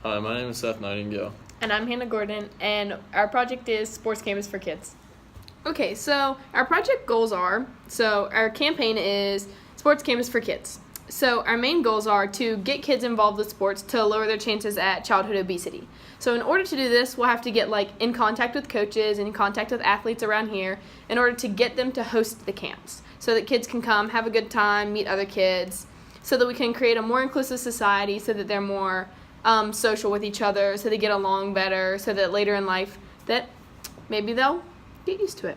Hi, my name is Seth Nightingale. And I'm Hanah Gordon, and our project is Sports Canvas for Kids. Okay, so our project goals are, our campaign is Sports Canvas for Kids. So our main goals are to get kids involved with sports to lower their chances at childhood obesity. So in order to do this, we'll have to get in contact with coaches and in contact with athletes around here in order to get them to host the camps so that kids can come, have a good time, meet other kids, so that we can create a more inclusive society so that they're more social with each other, so they get along better, so that later in life that maybe they'll get used to it.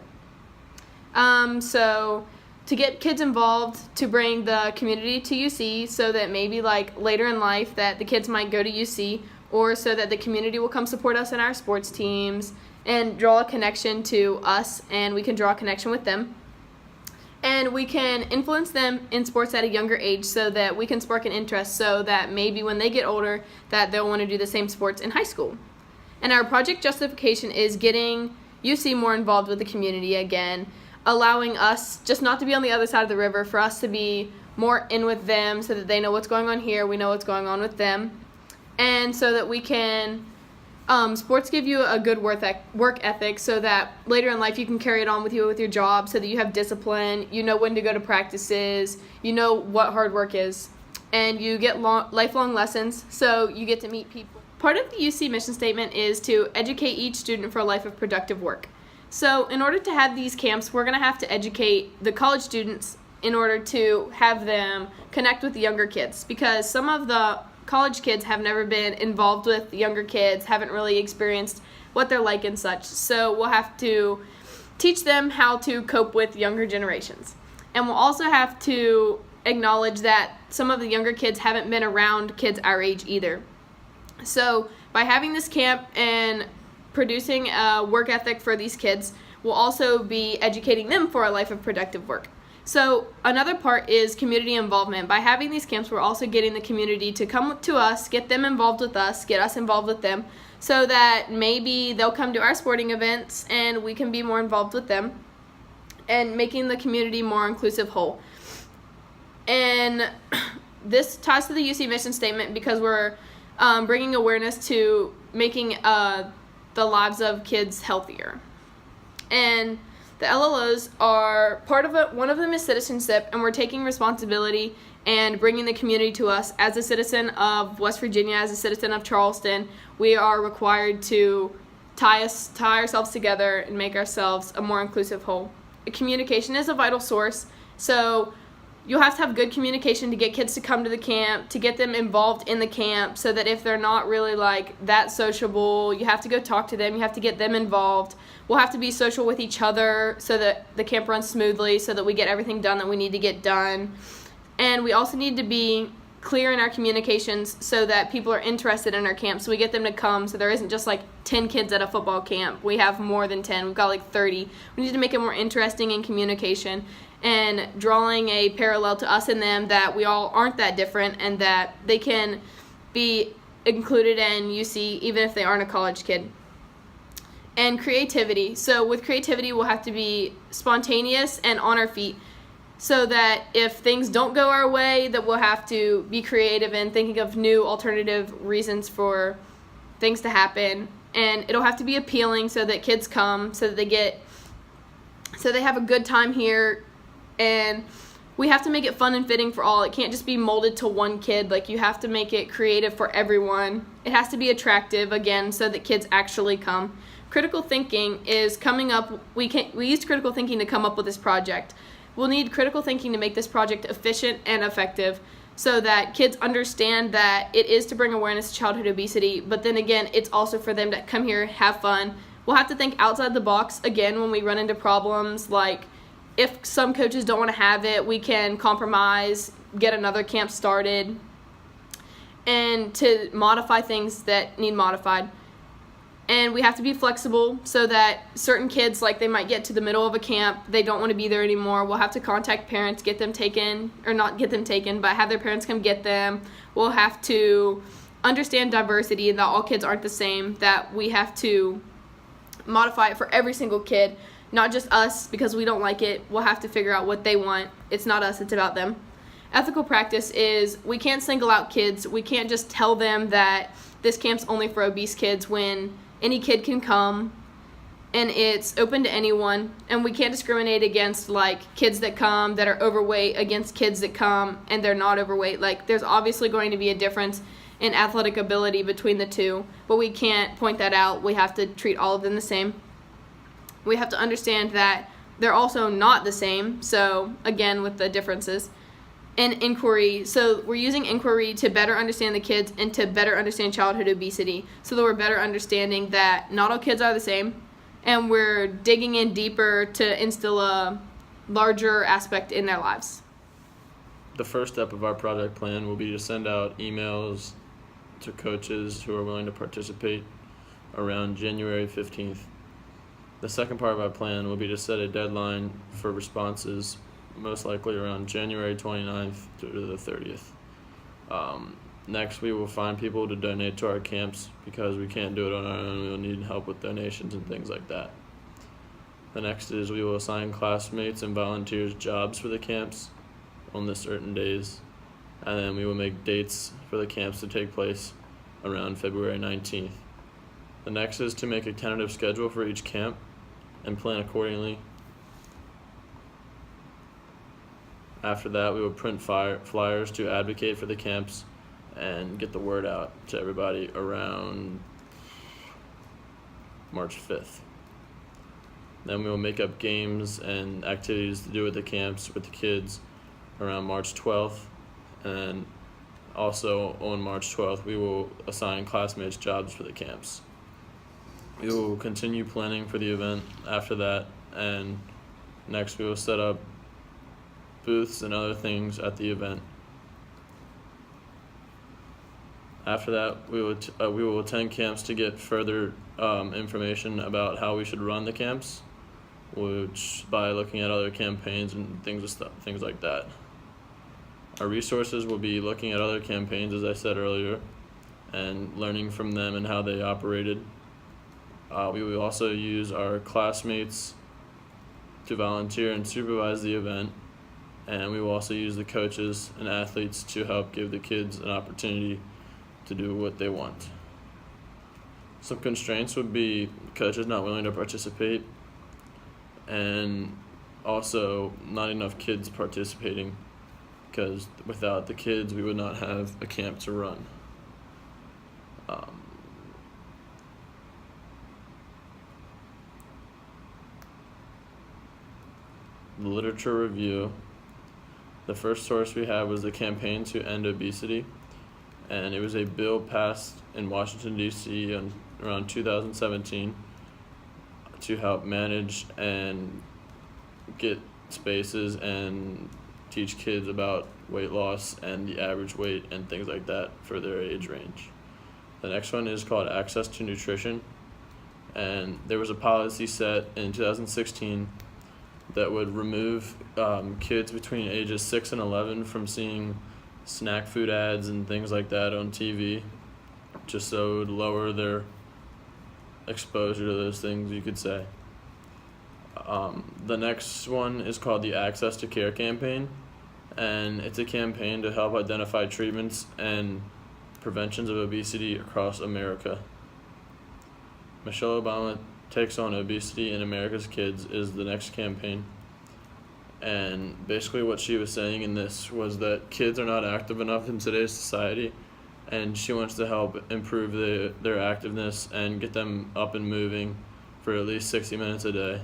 So to get kids involved, to bring the community to UC, so that maybe later in life that the kids might go to UC, or so that the community will come support us in our sports teams and draw a connection to us, and we can draw a connection with them. And we can influence them in sports at a younger age so that we can spark an interest so that maybe when they get older that they'll want to do the same sports in high school. And our project justification is getting UC more involved with the community again, allowing us just not to be on the other side of the river, for us to be more in with them so that they know what's going on here, we know what's going on with them, and so that we can sports give you a good work ethic so that later in life you can carry it on with your job, so that you have discipline, you know when to go to practices, you know what hard work is, and you get lifelong lessons, so you get to meet people. Part of the UC mission statement is to educate each student for a life of productive work. So in order to have these camps, we're going to have to educate the college students in order to have them connect with the younger kids, because some of the college kids have never been involved with younger kids, haven't really experienced what they're like and such. So we'll have to teach them how to cope with younger generations. And we'll also have to acknowledge that some of the younger kids haven't been around kids our age either. So by having this camp and producing a work ethic for these kids, we'll also be educating them for a life of productive work. So another part is community involvement. By having these camps, we're also getting the community to come to us, get them involved with us, get us involved with them, so that maybe they'll come to our sporting events and we can be more involved with them, and making the community more inclusive whole. And this ties to the UC mission statement because we're bringing awareness to making the lives of kids healthier. And the LLOs are part of it. One of them is citizenship, and we're taking responsibility and bringing the community to us. As a citizen of West Virginia, as a citizen of Charleston, we are required to tie ourselves together and make ourselves a more inclusive whole. Communication is a vital source, so you'll have to have good communication to get kids to come to the camp, to get them involved in the camp, so that if they're not really that sociable, you have to go talk to them, you have to get them involved. We'll have to be social with each other so that the camp runs smoothly, so that we get everything done that we need to get done. And we also need to be clear in our communications so that people are interested in our camp, so we get them to come, so there isn't just 10 kids at a football camp. We have more than 10. We've got 30. We need to make it more interesting in communication and drawing a parallel to us and them, that we all aren't that different and that they can be included in UC even if they aren't a college kid. And creativity. So with creativity, we'll have to be spontaneous and on our feet, so that if things don't go our way, that we'll have to be creative and thinking of new alternative reasons for things to happen. And it'll have to be appealing so that kids come, so that they have a good time here. And we have to make it fun and fitting for all. It can't just be molded to one kid. You have to make it creative for everyone. It has to be attractive, again, so that kids actually come. Critical thinking is coming up. We used critical thinking to come up with this project. We'll need critical thinking to make this project efficient and effective, so that kids understand that it is to bring awareness to childhood obesity, but then again, it's also for them to come here, have fun. We'll have to think outside the box, again, when we run into problems, if some coaches don't want to have it, we can compromise, get another camp started, and to modify things that need modified. And we have to be flexible so that certain kids, they might get to the middle of a camp, they don't want to be there anymore. We'll have to contact parents, get them taken, or not get them taken, but have their parents come get them. We'll have to understand diversity, that all kids aren't the same, that we have to modify it for every single kid, not just us because we don't like it. We'll have to figure out what they want. It's not us, it's about them. Ethical practice is we can't single out kids. We can't just tell them that this camp's only for obese kids when any kid can come and it's open to anyone, and we can't discriminate against like kids that come that are overweight against kids that come and they're not overweight. Like there's obviously going to be a difference in athletic ability between the two, but we can't point that out. We have to treat all of them the same. We have to understand that they're also not the same, so again with the differences. And inquiry, so we're using inquiry to better understand the kids and to better understand childhood obesity, so that we're better understanding that not all kids are the same, and we're digging in deeper to instill a larger aspect in their lives. The first step of our project plan will be to send out emails to coaches who are willing to participate around January 15th. The second part of our plan will be to set a deadline for responses, most likely around January 29th to the 30th. Next, we will find people to donate to our camps because we can't do it on our own. We will need help with donations and things like that. The next is we will assign classmates and volunteers jobs for the camps on the certain days, and then we will make dates for the camps to take place around February 19th. The next is to make a tentative schedule for each camp and plan accordingly. After that, we will print flyers to advocate for the camps and get the word out to everybody around March 5th. Then we will make up games and activities to do with the camps with the kids around March 12th. And also on March 12th, we will assign classmates jobs for the camps. We will continue planning for the event after that, and next we will set up booths and other things at the event. After that, we will attend camps to get further information about how we should run the camps, which by looking at other campaigns and things like that. Our resources will be looking at other campaigns, as I said earlier, and learning from them and how they operated. We will also use our classmates to volunteer and supervise the event, and we will also use the coaches and athletes to help give the kids an opportunity to do what they want. Some constraints would be coaches not willing to participate, and also not enough kids participating, because without the kids we would not have a camp to run. The literature review. The first source we had was the Campaign to End Obesity, and it was a bill passed in Washington, D.C. around 2017 to help manage and get spaces and teach kids about weight loss and the average weight and things like that for their age range. The next one is called Access to Nutrition, and there was a policy set in 2016 that would remove kids between ages 6 and 11 from seeing snack food ads and things like that on TV, just so it would lower their exposure to those things, you could say. The next one is called the Access to Care campaign, and it's a campaign to help identify treatments and preventions of obesity across America. Michelle Obama Takes on Obesity in America's Kids is the next campaign. And basically what she was saying in this was that kids are not active enough in today's society, and she wants to help improve their activeness and get them up and moving for at least 60 minutes a day.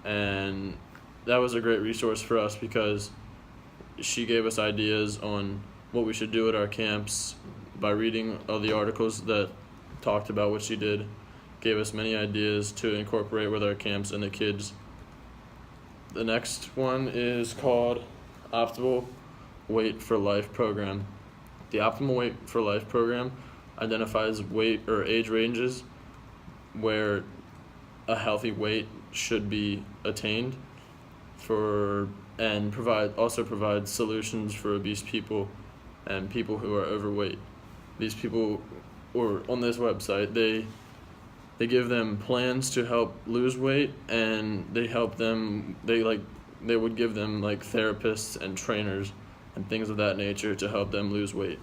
And that was a great resource for us because she gave us ideas on what we should do at our camps by reading all the articles that talked about what she did. Gave us many ideas to incorporate with our camps and the kids. The next one is called Optimal Weight for Life program. The Optimal Weight for Life program identifies weight or age ranges where a healthy weight should be attained and provides solutions for obese people and people who are overweight. These people, or on this website, they give them plans to help lose weight, and they would give them like therapists and trainers and things of that nature to help them lose weight.